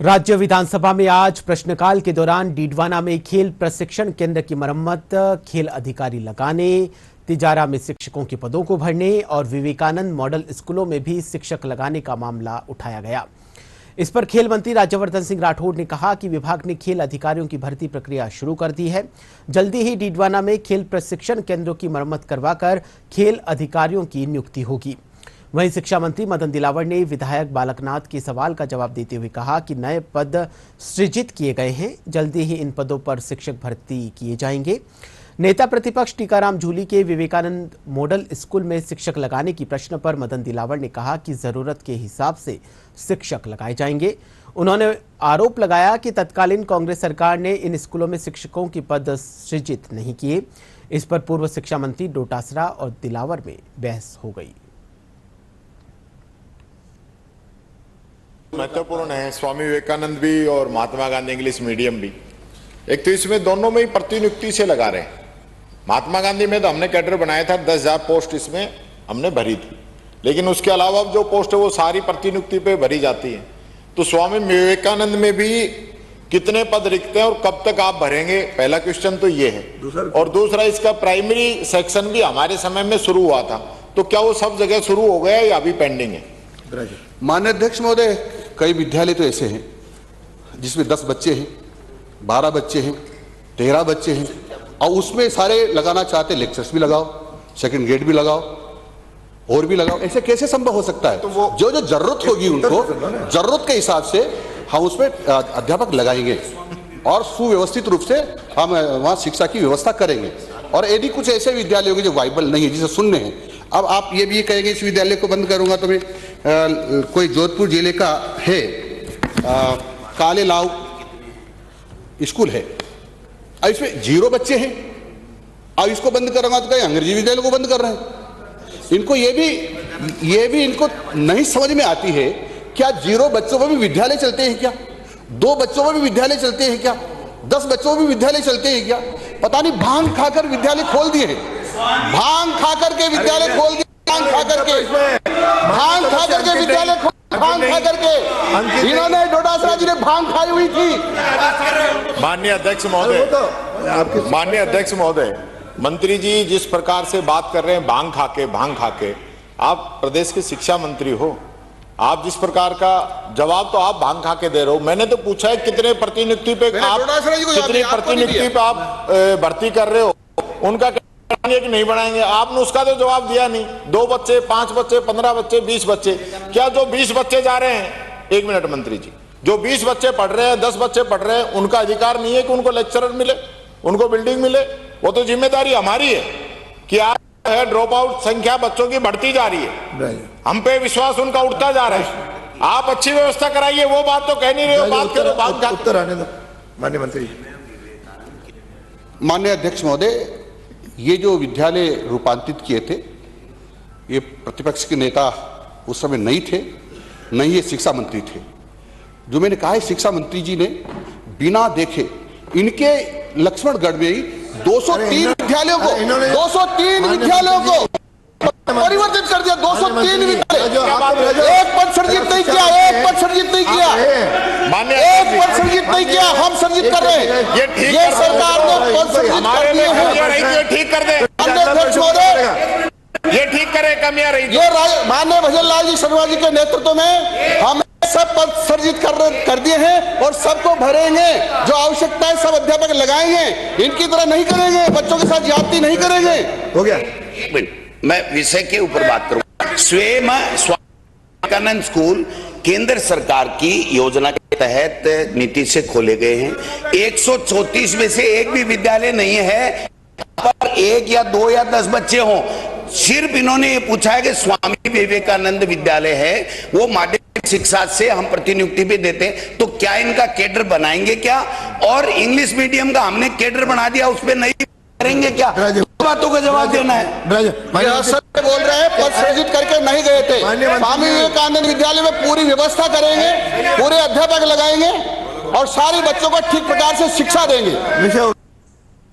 राज्य विधानसभा में आज प्रश्नकाल के दौरान डीडवाना में खेल प्रशिक्षण केंद्र की मरम्मत, खेल अधिकारी लगाने, तिजारा में शिक्षकों के पदों को भरने और विवेकानंद मॉडल स्कूलों में भी शिक्षक लगाने का मामला उठाया गया। इस पर खेल मंत्री राज्यवर्धन सिंह राठौड़ ने कहा कि विभाग ने खेल अधिकारियों की भर्ती प्रक्रिया शुरू कर दी है। जल्दी ही डीडवाना में खेल प्रशिक्षण केंद्रों की मरम्मत करवाकर खेल अधिकारियों की नियुक्ति होगी। वहीं शिक्षा मंत्री मदन दिलावर ने विधायक बालकनाथ के सवाल का जवाब देते हुए कहा कि नए पद सृजित किए गए हैं, जल्दी ही इन पदों पर शिक्षक भर्ती किए जाएंगे। नेता प्रतिपक्ष टीकाराम जूली के विवेकानंद मॉडल स्कूल में शिक्षक लगाने की प्रश्न पर मदन दिलावर ने कहा कि जरूरत के हिसाब से शिक्षक लगाए जाएंगे। उन्होंने आरोप लगाया कि तत्कालीन कांग्रेस सरकार ने इन स्कूलों में शिक्षकों के पद सृजित नहीं किए। इस पर पूर्व शिक्षा मंत्री डोटासरा और दिलावर में बहस हो गई। महत्वपूर्ण है, स्वामी विवेकानंद भी और महात्मा गांधी इंग्लिश मीडियम भी। एक तो इसमें दोनों में ही प्रतिनियुक्ति से लगा रहे हैं। महात्मा गांधी में तो हमने कैडर बनाया था, 10,000 पोस्ट इसमें हमने भरी थी, लेकिन उसके अलावा जो पोस्ट है वो सारी प्रतिनियुक्ति पे भरी जाती है। तो स्वामी विवेकानंद में भी कितने पद रिक्त हैं और कब तक आप भरेंगे, पहला क्वेश्चन तो ये है। और दूसरा, इसका प्राइमरी सेक्शन भी हमारे समय में शुरू हुआ था, तो क्या वो सब जगह शुरू हो गया या अभी पेंडिंग है? माननीय अध्यक्ष महोदय, कई विद्यालय तो ऐसे हैं जिसमें 10 बच्चे हैं, 12 बच्चे हैं, 13 बच्चे हैं, और उसमें सारे लगाना चाहते, लेक्चर्स भी लगाओ, सेकंड ग्रेड भी लगाओ और भी लगाओ। ऐसे कैसे संभव हो सकता है? तो वो जो जो जरूरत होगी उनको जरूरत के हिसाब से हम उसमें अध्यापक लगाएंगे और सुव्यवस्थित रूप से हम वहां शिक्षा की व्यवस्था करेंगे। और यदि कुछ ऐसे विद्यालय होंगे जो वाइबल नहीं है, जिसे सुनने हैं, अब आप ये भी कहेंगे इस विद्यालय को बंद करूंगा, तो मैं कोई जोधपुर जिले का है काले लाव स्कूल है, अब इसमें 0 बच्चे हैं, अब इसको बंद करूंगा तो कहीं अंग्रेजी विद्यालय को बंद कर रहे हैं। इनको ये भी इनको नहीं समझ में आती है, क्या 0 बच्चों में भी विद्यालय चलते हैं क्या? 2 बच्चों में भी विद्यालय चलते हैं क्या? 10 बच्चों में भी विद्यालय चलते हैं क्या? पता नहीं, भांग खाकर विद्यालय खोल दिए हैं, भांग खाकर के विद्यालय खोल दिए, भांग खाकर के विद्यालय, भांग खाकर के इन्होंने डोटासरा जी ने भांग खाई हुई थी। माननीय अध्यक्ष महोदय, मंत्री जी जिस प्रकार से बात कर रहे हैं भांग खाके, आप प्रदेश के शिक्षा मंत्री हो, आप जिस प्रकार का जवाब तो आप भांग खाके दे रहे हो। मैंने तो पूछा है कितने प्रतिनियुक्ति पे आप भर्ती कर रहे हो, उनका कि नहीं बढ़ाएंगे, आपने उसका तो जवाब दिया नहीं। 2 बच्चे, 5 बच्चे, 15 बच्चे, 20 बच्चे, क्या जो 20 बच्चे जा रहे हैं, 1 मिनट मंत्री जी, जो 20 बच्चे पढ़ रहे हैं, 10 बच्चे पढ़ रहे हैं, उनका अधिकार नहीं है कि उनको लेक्चरर मिले, उनको बिल्डिंग मिले? वो तो जिम्मेदारी हमारी है कि आज है ड्रॉप आउट संख्या बच्चों की बढ़ती जा रही है, हम पे विश्वास उनका उठता जा रहा है। आप अच्छी व्यवस्था कराइए, वो बात तो कह नहीं रहे हो, बात करो। उत्तर आने दो माननीय मंत्री। माननीय अध्यक्ष महोदय, ये जो विद्यालय रूपांतरित किए थे, ये प्रतिपक्ष के नेता उस समय नहीं थे, नहीं ये शिक्षा मंत्री थे। जो मैंने कहा है, शिक्षा मंत्री जी ने बिना देखे इनके लक्ष्मणगढ़ में ही 203 विद्यालयों को परिवर्तित कर दिया। 203 विद्यालय, एक पद सर्जित नहीं किया, एक पद सर्जित नहीं किया, एक पद सर्जित नहीं किया, हम सर्जित कर रहे हैं। ये सरकार ने पद सर्जित कर दिए हैं, ठीक कर दे, अध्यक्ष महोदय, ये ठीक करे, कमियां रही। ये माननीय भजन लाल जी शर्मा जी के नेतृत्व में हम सब पद सर्जित कर दिए हैं और सबको भरेंगे, जो आवश्यकता है सब अध्यापक लगाएंगे, इनकी तरह नहीं करेंगे, बच्चों के साथ ज्यादती नहीं करेंगे। हो गया, मैं विषय के ऊपर बात करूंगा। स्वयं स्वामी विवेकानंद स्कूल केंद्र सरकार की योजना के तहत नीति से खोले गए हैं। 134 में से एक भी विद्यालय नहीं है पर 1 या 2 या 10 बच्चे हों। सिर्फ इन्होंने ये पूछा है कि स्वामी विवेकानंद विद्यालय है, वो माध्यमिक शिक्षा से हम प्रतिनियुक्ति भी देते हैं, तो क्या इनका कैडर बनाएंगे क्या? और इंग्लिश मीडियम का हमने कैडर बना दिया, उस पर नहीं करेंगे क्या? बातों का जवाब देना है। बोल रहे हैं पद सृजित करके नहीं गए थे। स्वामी विवेकानंद विद्यालय में पूरी व्यवस्था करेंगे, पूरे अध्यापक लगाएंगे और सारे बच्चों को ठीक प्रकार से शिक्षा देंगे।